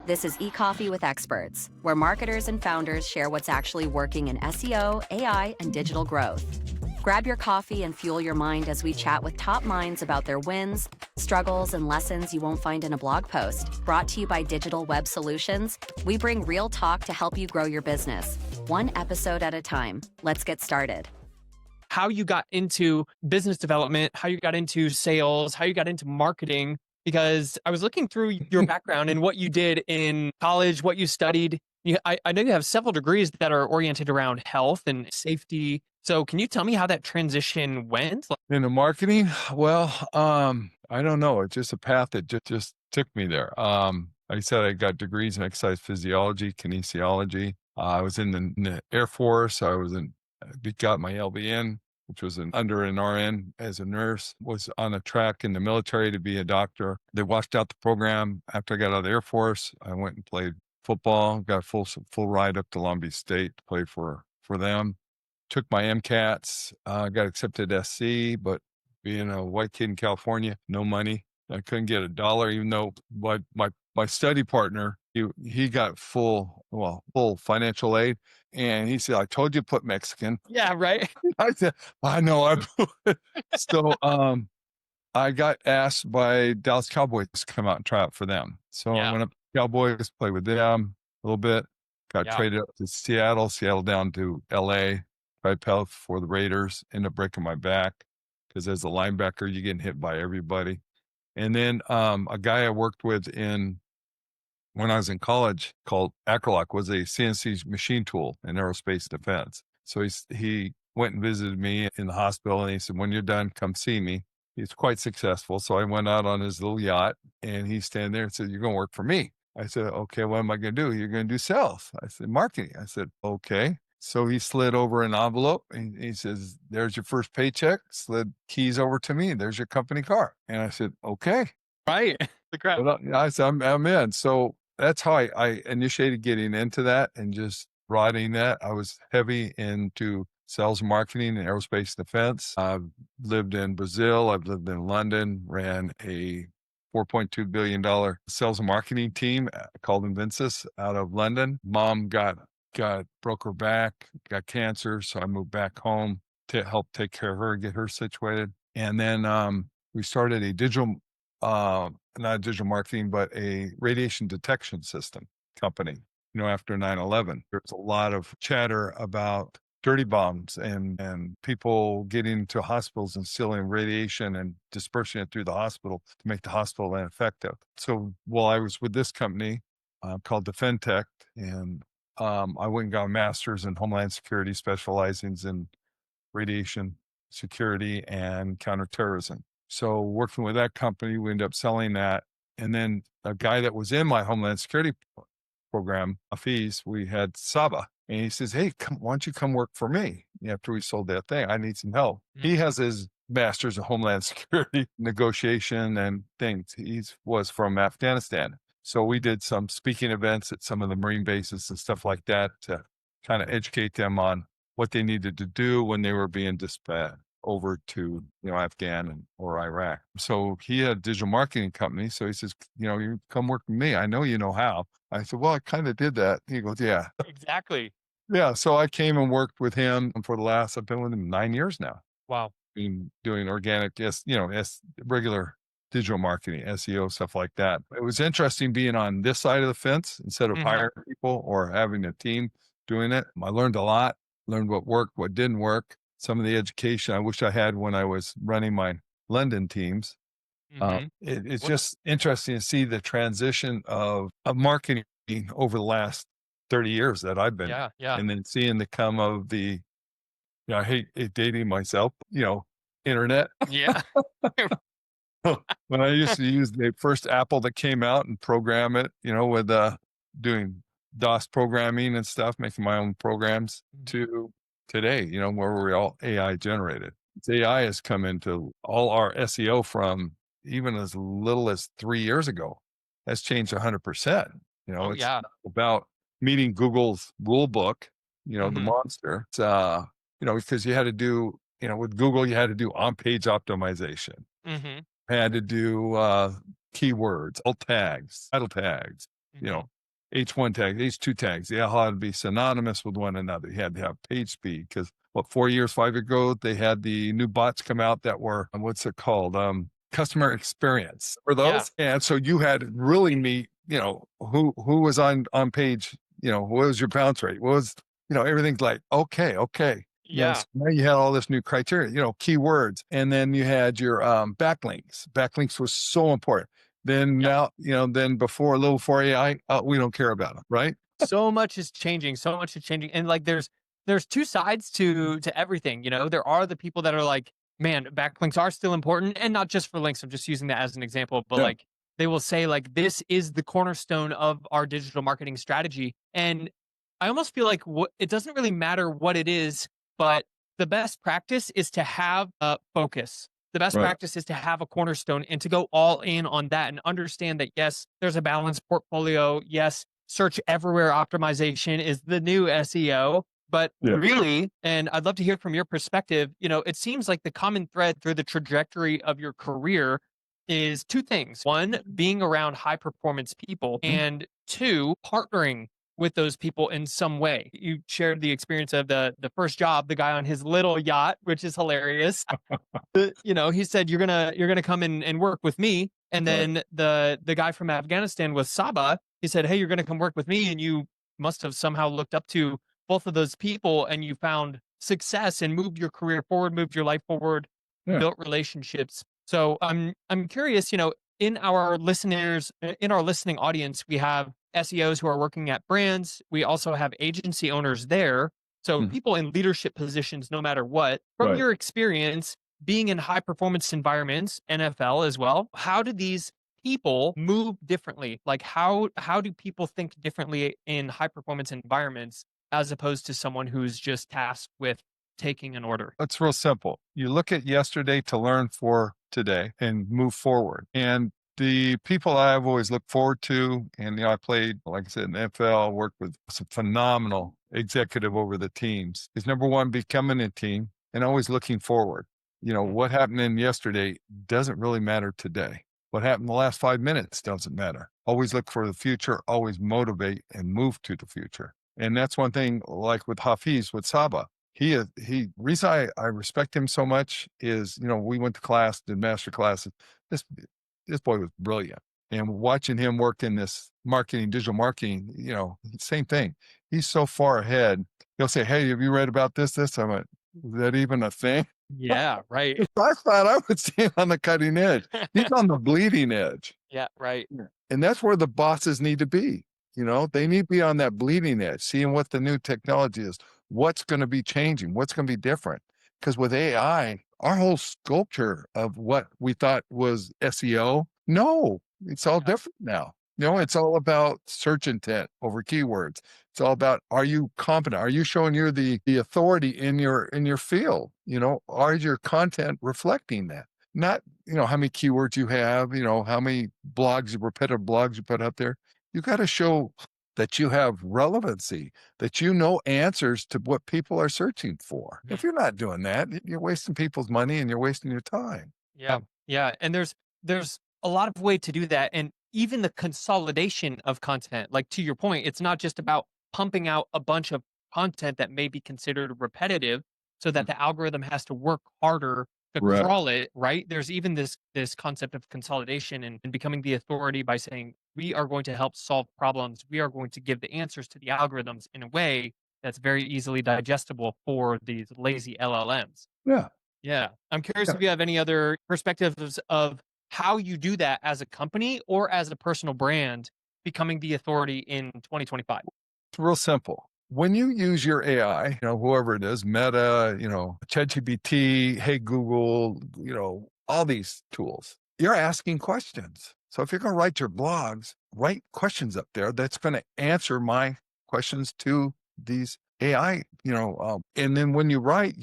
This is eCoffee with Experts, where marketers and founders share what's actually working in SEO, AI, and digital growth. Grab your coffee and fuel your mind as we chat with top minds about their wins, struggles, and lessons you won't find in a blog post. Brought to you by Digital Web Solutions, we bring real talk to help you grow your business, one episode at a time. Let's get started. How you got into business development, how you got into sales, how you got into marketing, because I was looking through your background and what you did in college, what you studied. I know you have several degrees that are oriented around health and safety. So can you tell me how that transition went? Into marketing? Well, I don't know. It's just a path that just took me there. Like I said, I got degrees in exercise physiology, kinesiology. I was in the Air Force. Got my LVN, which was under an RN as a nurse, was on a track in the military to be a doctor. They washed out the program. After I got out of the Air Force, I went and played football, got full ride up to Long Beach State to play for them. Took my MCATs, got accepted SC, but being a white kid in California, no money. I couldn't get $1, even though my study partner, he got full financial aid. And he said, I told you to put Mexican. Yeah, right. I said, I know. So I got asked by Dallas Cowboys to come out and try out for them. So I went up to Cowboys, played with them a little bit, got traded up to Seattle down to LA, tried out for the Raiders, ended up breaking my back because as a linebacker, you're getting hit by everybody. And then a guy I worked with when I was in college called Acrolock was a CNC machine tool in aerospace defense. So he went and visited me in the hospital and he said, when you're done, come see me. He's quite successful. So I went out on his little yacht and he's standing there and said, you're going to work for me. I said, okay, what am I going to do? You're going to do sales. I said, marketing. I said, okay. So he slid over an envelope and he says, there's your first paycheck, slid keys over to me. There's your company car. And I said, okay. Right. I said, I'm in. So that's how I initiated getting into that and just riding that. I was heavy into sales and marketing and aerospace defense. I've lived in Brazil. I've lived in London, ran a $4.2 billion sales and marketing team called Inventus out of London. Mom broke her back, got cancer. So I moved back home to help take care of her, get her situated. And then we started a not digital marketing, but a radiation detection system company, after 9/11. There's a lot of chatter about dirty bombs and people getting into hospitals and stealing radiation and dispersing it through the hospital to make the hospital ineffective. So while I was with this company called Defendtech, and I went and got a master's in Homeland Security, specializing in radiation security and counterterrorism. So working with that company, we ended up selling that. And then a guy that was in my Homeland Security program, Hafiz, we had Saba. And he says, hey, why don't you come work for me? After we sold that thing, I need some help. Mm-hmm. He has his master's in Homeland Security negotiation and things. He was from Afghanistan. So we did some speaking events at some of the Marine bases and stuff like that to kind of educate them on what they needed to do when they were being dispatched over to, Afghan or Iraq. So he had a digital marketing company. So he says, you come work with me. I know you know how. I said, well, I kind of did that. He goes, yeah. Exactly. Yeah. So I came and worked with him I've been with him 9 years now. Wow. Been doing organic, regular digital marketing, SEO, stuff like that. It was interesting being on this side of the fence instead of hiring people or having a team doing it. I learned a lot, learned what worked, what didn't work. Some of the education I wish I had when I was running my London teams. It's just interesting to see the transition of marketing over the last 30 years that I've been. Yeah. And then seeing the come of I hate dating myself, internet. Yeah. When I used to use the first Apple that came out and program it, with doing DOS programming and stuff, making my own programs to today, where we're all AI generated. AI has come into all our SEO from even as little as 3 years ago. Has changed 100%. It's about meeting Google's rule book, the monster. It's, because you had to do, with Google, you had to do on-page optimization. Had to do keywords, alt tags, title tags, H1 tags, H2 tags. They all had to be synonymous with one another. You had to have page speed because 4 years, 5 years ago, they had the new bots come out that were, what's it called? Customer experience for those. Yeah. And so you had to really meet, who was on page, what was your bounce rate? What was, everything's like, okay. Yeah. So now you had all this new criteria, keywords. And then you had your backlinks. Backlinks was so important. Then now, then a little before AI, we don't care about them, right? So much is changing. And like, there's two sides to everything. There are the people that are like, man, backlinks are still important, and not just for links. I'm just using that as an example, but like, they will say like, this is the cornerstone of our digital marketing strategy. And I almost feel like it doesn't really matter what it is, but the best practice is to have a focus. The best practice is to have a cornerstone and to go all in on that and understand that, yes, there's a balanced portfolio. Yes, search everywhere optimization is the new SEO. But really, and I'd love to hear from your perspective, it seems like the common thread through the trajectory of your career is two things. One, being around high performance people, and two, partnering with those people in some way. You shared the experience of the first job, the guy on his little yacht, which is hilarious. He said, you're gonna come in and work with me. And then the guy from Afghanistan with Saba, he said, hey, you're gonna come work with me. And you must have somehow looked up to both of those people and you found success and moved your career forward, moved your life forward, built relationships. So I'm curious, in our listening audience, we have SEOs who are working at brands. We also have agency owners there. So people in leadership positions, no matter what. From your experience being in high performance environments, NFL as well, how do these people move differently? Like how do people think differently in high performance environments as opposed to someone who's just tasked with taking an order? It's real simple. You look at yesterday to learn for today and move forward. And the people I've always looked forward to, and I played, like I said, in the NFL, worked with some phenomenal executive over the teams, is number one, becoming a team and always looking forward. What happened in yesterday doesn't really matter today. What happened in the last 5 minutes doesn't matter. Always look for the future, always motivate and move to the future. And that's one thing, like with Hafiz, with Saba. Reason I respect him so much is, we went to class, did master classes. This boy was brilliant. And watching him work in this digital marketing, same thing. He's so far ahead. He'll say, hey, have you read about this? I went, is that even a thing? Yeah, right. I thought I would stand on the cutting edge. He's on the bleeding edge. Yeah, right. And that's where the bosses need to be. They need to be on that bleeding edge, seeing what the new technology is, what's going to be changing, what's going to be different. Because with AI, our whole sculpture of what we thought was SEO, no, it's all different now. It's all about search intent over keywords. It's all about, are you competent? Are you showing you're the authority in your field? Are your content reflecting that? Not, how many keywords you have, how many repetitive blogs you put up there. You got to show that you have relevancy, that answers to what people are searching for. If you're not doing that, you're wasting people's money and you're wasting your time. Yeah. And there's a lot of way to do that. And even the consolidation of content, like to your point, it's not just about pumping out a bunch of content that may be considered repetitive so that the algorithm has to work harder to crawl it, right? There's even this concept of consolidation and becoming the authority by saying, we are going to help solve problems. We are going to give the answers to the algorithms in a way that's very easily digestible for these lazy LLMs. Yeah. I'm curious if you have any other perspectives of how you do that as a company or as a personal brand, becoming the authority in 2025. It's real simple. When you use your AI, whoever it is, Meta, ChatGPT, Hey Google, all these tools, you're asking questions. So if you're going to write your blogs, write questions up there that's going to answer my questions to these AI, and then when you write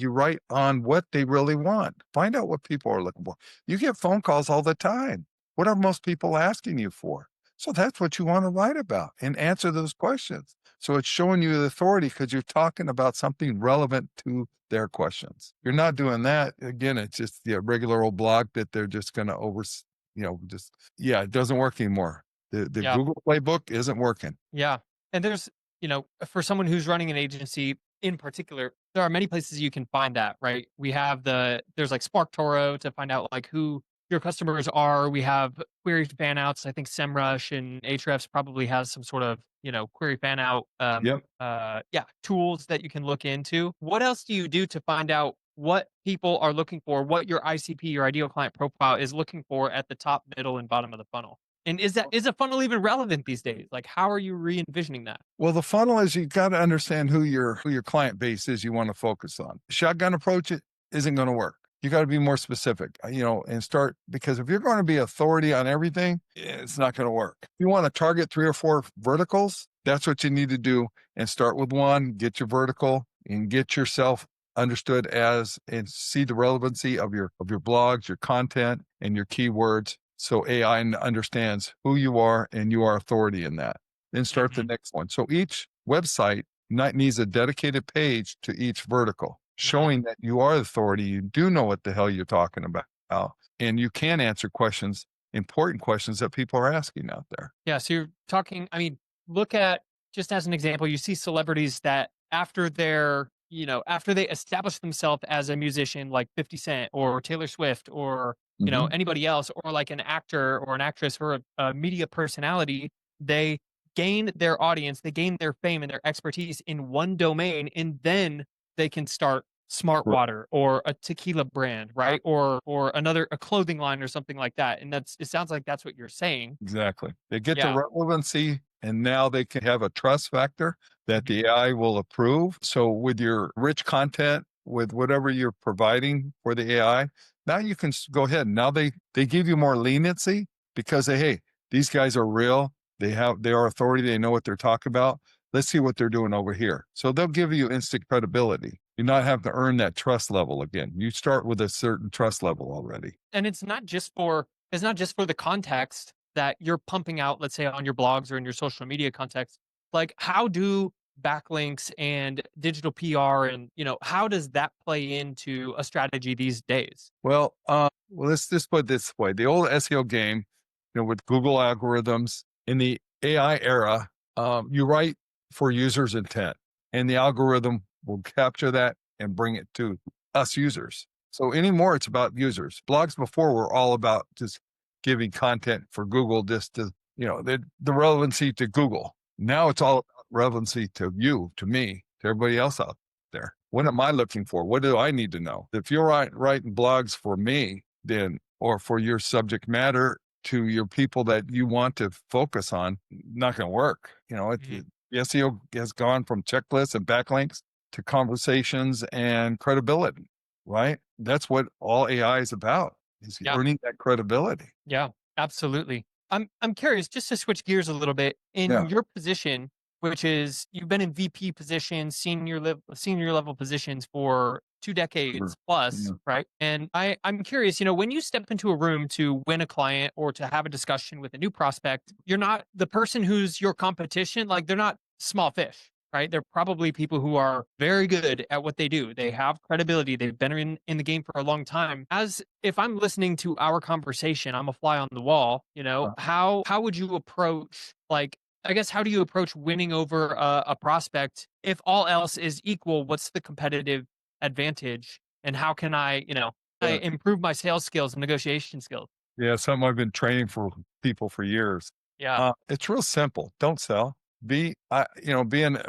on what they really want. Find out what people are looking for. You get phone calls all the time. What are most people asking you for? So that's what you want to write about and answer those questions. So it's showing you the authority because you're talking about something relevant to their questions. You're not doing that. Again, it's just the regular old blog that they're just going to it doesn't work anymore. The Yeah. Google playbook isn't working. Yeah. And there's, for someone who's running an agency in particular, there are many places you can find that, right? There's like SparkToro to find out like who your customers are. We have query fan outs. I think SEMrush and Ahrefs probably has some sort of, query fan out, Yep. tools that you can look into. What else do you do to find out what people are looking for, what your ICP, your ideal client profile is looking for at the top, middle, and bottom of the funnel? And is a funnel even relevant these days? Like, how are you re-envisioning that? Well, the funnel is, you got to understand who your client base is you want to focus on. Shotgun approach it isn't going to work. You got to be more specific, and start, because if you're going to be authority on everything, it's not going to work. If you want to target 3 or 4 verticals, that's what you need to do, and start with one, get your vertical and get yourself understood as, and see the relevancy of your blogs, your content, and your keywords. So AI understands who you are and you are authority in that. Then start the next one. So each website needs a dedicated page to each vertical, showing that you are authority. You do know what the hell you're talking about, and you can answer questions, important questions that people are asking out there. Yeah. So you're talking, look at, just as an example, you see celebrities that after after they establish themselves as a musician, like 50 Cent or Taylor Swift or, anybody else, or like an actor or an actress or a media personality, they gain their audience, they gain their fame and their expertise in one domain, and then they can start Smart Right. Water or a tequila brand, right? Or a clothing line or something like that. And it sounds like that's what you're saying. Exactly. They get the Yeah. relevancy, and now they can have a trust factor that the AI will approve. So with your rich content, with whatever you're providing for the AI, now you can go ahead. Now they give you more leniency because hey, these guys are real. They are authority. They know what they're talking about. Let's see what they're doing over here. So they'll give you instant credibility. You not have to earn that trust level again. You start with a certain trust level already. And it's not just for the context that you're pumping out, let's say on your blogs or in your social media context. Like, how do backlinks and digital PR and, how does that play into a strategy these days? Well, let's just put it this way. The old SEO game, with Google algorithms, in the AI era, you write for users' intent, and the algorithm will capture that and bring it to us users. So anymore, it's about users. Blogs before were all about just giving content for Google, just to, the relevancy to Google. Now it's all about relevancy to you, to me, to everybody else out there. What am I looking for? What do I need to know? If you're writing blogs for me, then, or for your subject matter, to your people that you want to focus on, not going to work. The SEO has gone from checklists and backlinks to conversations and credibility, right? That's what all AI is about, is earning that credibility. Yeah, absolutely. I'm curious, just to switch gears a little bit, in your position, which is you've been in VP positions, senior level positions for 2 decades plus, right? And I'm curious, when you step into a room to win a client or to have a discussion with a new prospect, you're not the person who's your competition. Like, they're not small fish, right? They're probably people who are very good at what they do. They have credibility. They've been in the game for a long time. As if I'm listening to our conversation, I'm a fly on the wall, how would you approach, like, I guess, how do you approach winning over a prospect? If all else is equal, what's the competitive advantage, and how can I improve my sales skills and negotiation skills? Yeah, something I've been training for people for years. Yeah. It's real simple. Don't sell. Being a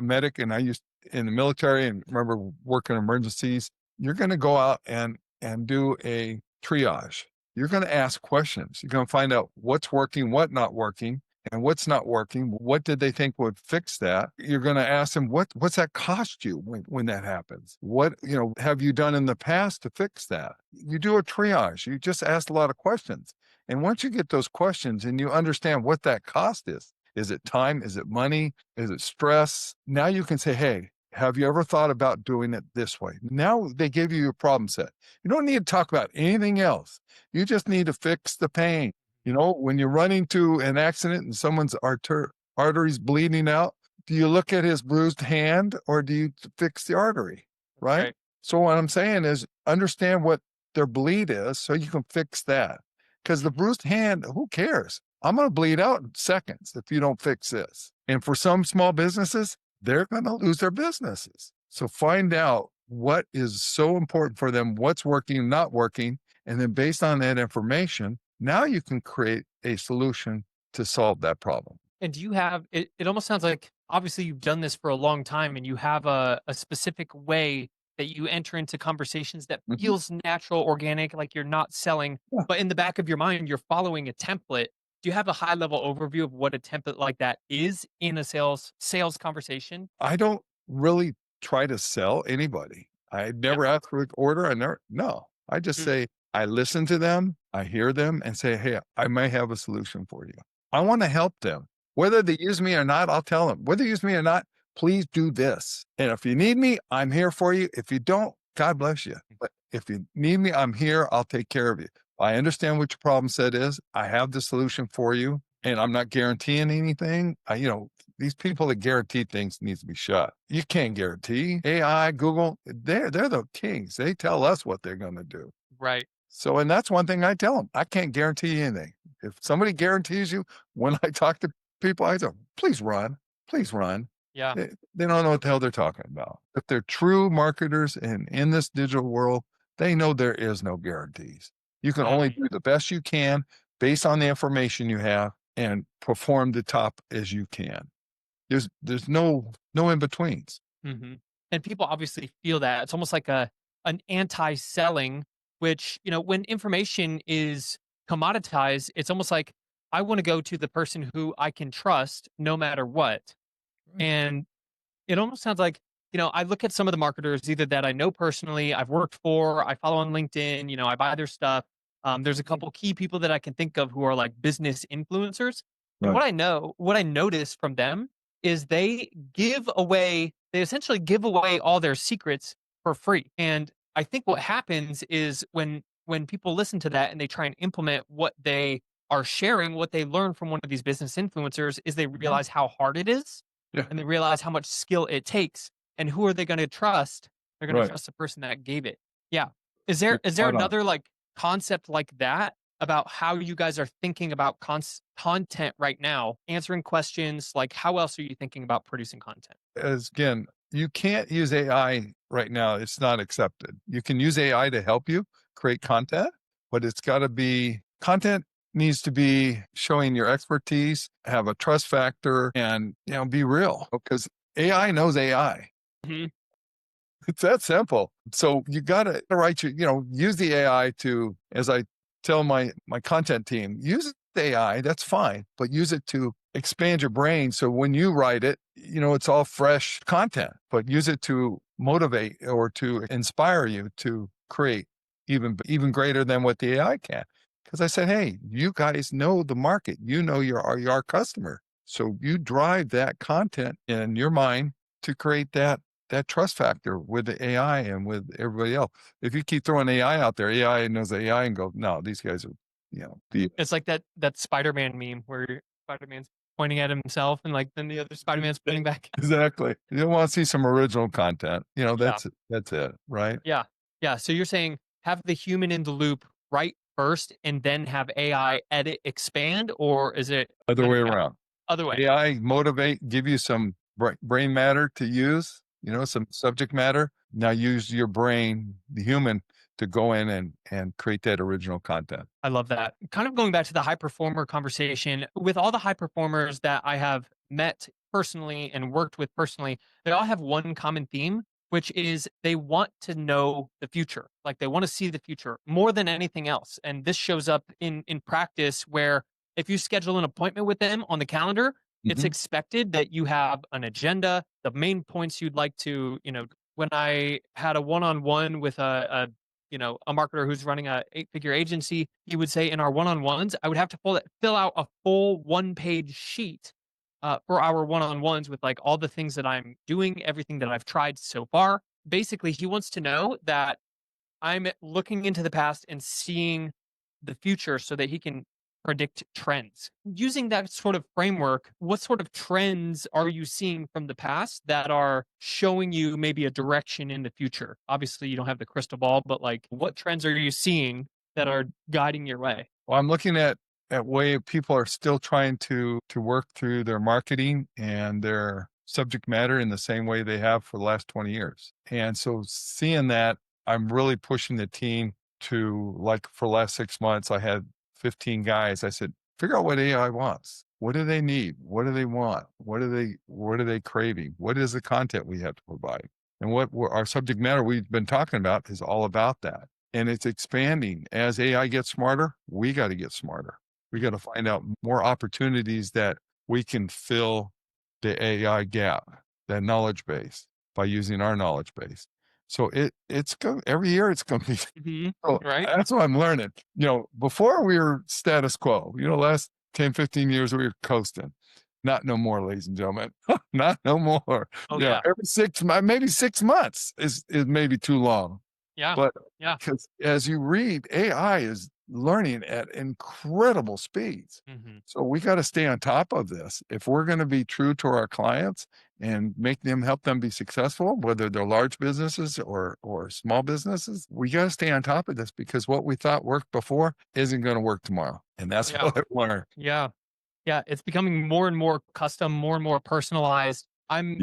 medic, and I used in the military, and remember working emergencies. You're going to go out and do a triage. You're going to ask questions. You're going to find out what's working, what not working, and what's not working. What did they think would fix that? You're going to ask them, what's that cost you when that happens? What have you done in the past to fix that? You do a triage. You just ask a lot of questions, and once you get those questions and you understand what that cost is it time? Is it money? Is it stress? Now you can say, hey, have you ever thought about doing it this way? Now they give you your problem set. You don't need to talk about anything else. You just need to fix the pain. When you run into an accident and someone's artery's bleeding out, do you look at his bruised hand or do you fix the artery? Right? So what I'm saying is understand what their bleed is so you can fix that. Because the bruised hand, who cares? I'm going to bleed out in seconds if you don't fix this. And for some small businesses, they're going to lose their businesses. So find out what is so important for them, what's working, not working. And then based on that information, now you can create a solution to solve that problem. And do you have it? It almost sounds like obviously you've done this for a long time and you have a specific way that you enter into conversations that Mhm. feels natural, organic, like you're not selling, Yeah. but in the back of your mind, you're following a template. Do you have a high level overview of what a template like that is in a sales conversation? I don't really try to sell anybody. I Yep. never ask for an order. No, I just Mm. say, I listen to them, I hear them and say, hey, I may have a solution for you. I want to help them. Whether they use me or not, I'll tell them, whether you use me or not, please do this. And if you need me, I'm here for you. If you don't, God bless you. But if you need me, I'm here. I'll take care of you. I understand what your problem set is. I have the solution for you. And I'm not guaranteeing anything. These people that guarantee things needs to be shut. You can't guarantee. AI, Google, they're the kings. They tell us what they're going to do. Right. So, and that's one thing I tell them. I can't guarantee anything. If somebody guarantees you, when I talk to people, I say, please run, please run. Yeah. They don't know what the hell they're talking about. If they're true marketers and in this digital world, they know there is no guarantees. You can only do the best you can based on the information you have and perform the top as you can. There's no in betweens. Mm-hmm. And people obviously feel that it's almost like an anti-selling, which when information is commoditized, it's almost like I want to go to the person who I can trust no matter what. Right. And it almost sounds like I look at some of the marketers either that I know personally, I've worked for, I follow on LinkedIn, I buy their stuff. There's a couple key people that I can think of who are like business influencers. And Right. what I notice from them is they essentially give away all their secrets for free. And I think what happens is when people listen to that and they try and implement what they are sharing, what they learn from one of these business influencers is they realize how hard it is Yeah. and they realize how much skill it takes. And who are they going to trust? They're going to Right. trust the person that gave it. Yeah. Is You're there spot on. another like concept like that about how you guys are thinking about content right now, answering questions? Like, how else are you thinking about producing content? As again, you can't use AI right now. It's not accepted. You can use AI to help you create content, but it's got to be content needs to be showing your expertise, have a trust factor, and be real because AI knows AI. Mhm. It's that simple. So you got to write use the AI to, as I tell my content team, use the AI, that's fine, but use it to expand your brain. So when you write it, it's all fresh content, but use it to motivate or to inspire you to create even greater than what the AI can. Because I said, hey, you guys know the market, you're our customer. So you drive that content in your mind to create that trust factor with the AI and with everybody else. If you keep throwing AI out there, AI knows AI and go, no, these guys are, It's like that Spider-Man meme where Spider-Man's pointing at himself and like then the other Spider-Man's pointing back. exactly. You want to see some original content. Yeah. That's it, right? Yeah. Yeah. So you're saying have the human in the loop right first and then have AI edit, expand, or is it Other way around. other way? AI motivate, give you some brain matter to use, some subject matter. Now use your brain, the human, to go in and create that original content. I love that. Kind of going back to the high performer conversation, with all the high performers that I have met personally and worked with personally, they all have one common theme, which is they want to know the future. Like they want to see the future more than anything else. And this shows up in practice where if you schedule an appointment with them on the calendar, it's Mhm. expected that you have an agenda, the main points you'd like to, when I had a one-on-one with a marketer who's running a 8-figure agency, he would say in our one-on-ones, I would have to fill out a full 1-page sheet for our one-on-ones with like all the things that I'm doing, everything that I've tried so far. Basically, he wants to know that I'm looking into the past and seeing the future so that he can predict trends. Using that sort of framework, what sort of trends are you seeing from the past that are showing you maybe a direction in the future? Obviously, you don't have the crystal ball, but like what trends are you seeing that are guiding your way? Well, I'm looking at at way people are still trying to work through their marketing and their subject matter in the same way they have for the last 20 years. And so seeing that, I'm really pushing the team to, like, for the last 6 months, I had 15 guys. I said, figure out what AI wants. What do they need? What do they want? What are they craving? What is the content we have to provide? And what our subject matter we've been talking about is all about that. And it's expanding. As AI gets smarter, we got to get smarter. We got to find out more opportunities that we can fill the AI gap, that knowledge base, by using our knowledge base. So it's going, every year it's going to be, so Right. that's what I'm learning. Before we were status quo, last 10, 15 years we were coasting. Not no more, ladies and gentlemen. Not no more. Oh, yeah. Every 6 months, maybe 6 months is maybe too long. Yeah. But Yeah. because as you read, AI is learning at incredible speeds. So we got to stay on top of this. If we're going to be true to our clients and help them be successful, whether they're large businesses or small businesses, we got to stay on top of this, because what we thought worked before isn't going to work tomorrow. And that's what I learned. Yeah. Yeah. It's becoming more and more custom, more and more personalized. I'm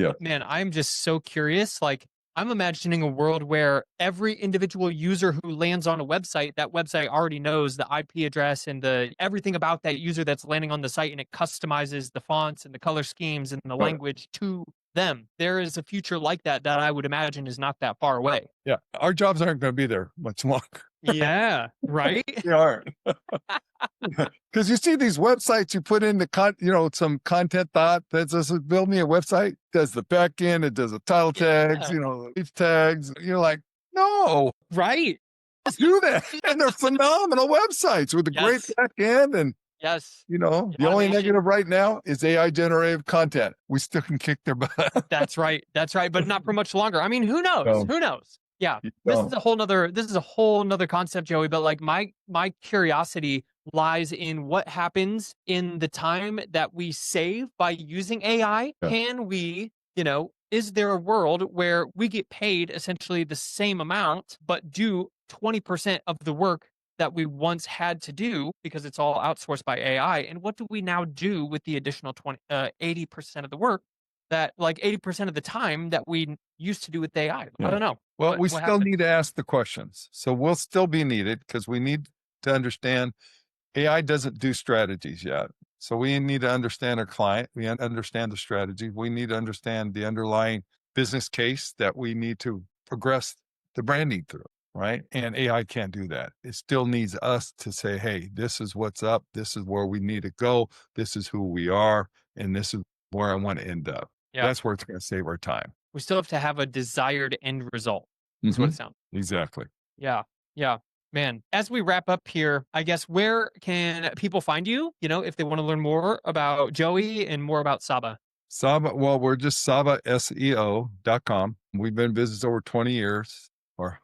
just so curious. Like, I'm imagining a world where every individual user who lands on a website, that website already knows the IP address and everything about that user that's landing on the site, and it customizes the fonts and the color schemes and the language to them. There is a future like that I would imagine is not that far away. Yeah. Our jobs aren't going to be there much longer. Yeah. Right. They aren't. Because you see these websites, you put in some content thought that says, build me a website, does the back end, it does the title tags, leaf tags. You're like, no. Right. Let's do that. And they're phenomenal websites with a great back end. And the only negative right now is AI generative content. We still can kick their butt. That's right. But not for much longer. I mean, who knows? No. Who knows? Yeah. This is a whole nother concept, Joey. But like my curiosity lies in what happens in the time that we save by using AI. Yeah. Can we, is there a world where we get paid essentially the same amount, but do 20% of the work that we once had to do because it's all outsourced by AI? And what do we now do with the additional 80% of the work, that like 80% of the time that we used to do with AI? Yeah. I don't know. Well, we still need to ask the questions. So we'll still be needed, because we need to understand AI doesn't do strategies yet. So we need to understand our client. We understand the strategy. We need to understand the underlying business case that we need to progress the branding through, right? And AI can't do that. It still needs us to say, hey, this is what's up. This is where we need to go. This is who we are. And this is where I want to end up. Yeah. That's where it's going to save our time. We still have to have a desired end result. That's what it sounds. Exactly. Yeah. Yeah. Man, as we wrap up here, I guess, where can people find you, if they want to learn more about Joey and more about Saba? Saba, well, we're just Saba SEO.com. We've been in business over 20 years, or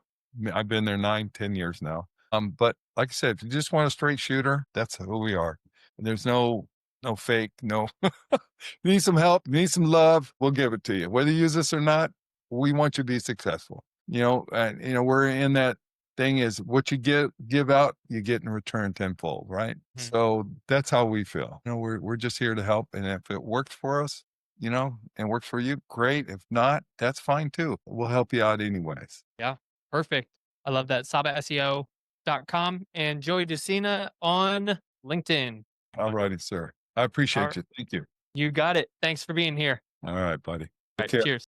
I've been there 9-10 years now. But like I said, if you just want a straight shooter, that's who we are. And there's no fake, no. You need some help, you need some love, we'll give it to you. Whether you use this or not, we want you to be successful. We're in that thing, is what you give out, you get in return tenfold, right? So that's how we feel. We're just here to help. And if it works for us, and works for you, great. If not, that's fine too. We'll help you out anyways. Yeah. Perfect. I love that. SabaSEO.com and Joey Dusina on LinkedIn. All righty, sir. I appreciate you. Thank you. You got it. Thanks for being here. All right, buddy. All right, cheers.